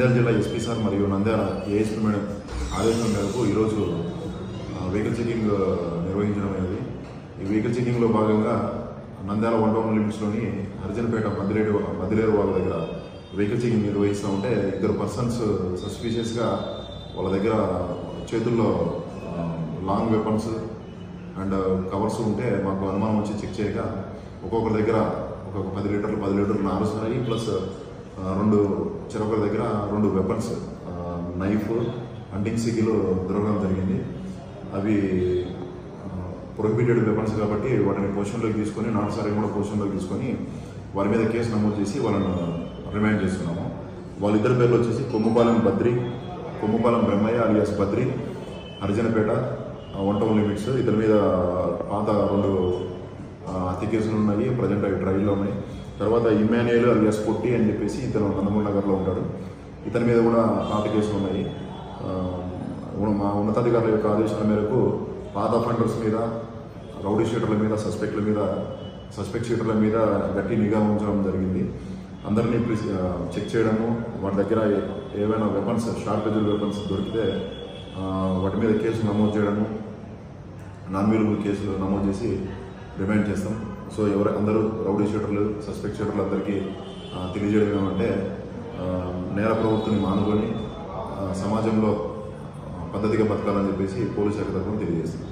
నంద్యాల జిల్లా SP sir మరియు Nandyal ASP madam ఆదేశం మేరకు ఈరోజు వెహికల్ చెకింగ్ నిర్వహించడం. ఈ వెహికల్ చెకింగ్లో భాగంగా నంద్యాల 1 టౌన్ లిమిట్స్లోని హరిజనపేట మద్దిలేరు వాళ్ళ దగ్గర వెహికల్ చెకింగ్ నిర్వహిస్తూ ఉంటే 2 పర్సన్స్ సస్పీషియస్గా వాళ్ళ దగ్గర చేతుల్లో లాంగ్ వెపన్స్ అండ్ కవర్స్ ఉంటే మాకు అనుమానం వచ్చి చెక్ చేయగా ఒక్కొక్కరి దగ్గర ఒక 10 లీటర్లు నారుసాయి ప్లస్ చెరొకరి దగ్గర 2 వెపన్స్ నైఫ్ హంటింగ్ సిగిలు దొరకడం జరిగింది. అవి ప్రొహిబిటెడ్ వెపన్స్ కాబట్టి వాటిని పొజిషన్లోకి తీసుకొని నాటుసారి కూడా పొజిషన్లోకి తీసుకొని వారి మీద కేసు నమోదు చేసి వాళ్ళను రిమాండ్ చేస్తున్నాము. వాళ్ళిద్దరి పేర్లు వచ్చేసి Kommupalem Brahmayya alias Badri, Harijanapeta 1 town limits. ఇతని మీద పాత 2 హత్య కేసులు ఉన్నాయి, ప్రజెంట్ అవి ట్రయల్లో ఉన్నాయి. తర్వాత ఇమాన్యుయల్ అలియాస్ పొట్టి అని చెప్పేసి ఇతను నందమూరి నగర్లో ఉంటాడు. ఇతని మీద కూడా పాత కేసులు ఉన్నాయి. మా ఉన్నతాధికారుల యొక్క ఆదేశాల మేరకు పాత అఫెండర్స్ మీద, రౌడీ షీటర్ల మీద, సస్పెక్ట్ షీటర్ల మీద గట్టి నిఘా ఉంచడం జరిగింది. అందరినీ చెక్ చేయడము, వాటి దగ్గర ఏవైనా వెపన్స్, షార్ప్ ఎడ్జ్ వెపన్స్ దొరికితే వాటి మీద కేసులు నమోదు చేయడము, నాన్ అవైలబుల్ కేసులు నమోదు చేసి రిమాండ్ చేస్తాం. సో అందరూ రౌడీ షీటర్లు, సస్పెక్ట్ షీటర్లు అందరికీ తెలియజేయడం ఏమంటే నేర ప్రవృత్తిని మానుకొని సమాజంలో పద్ధతిగా బతకాలని చెప్పేసి పోలీసు శాఖ తరఫున తెలియజేస్తాం.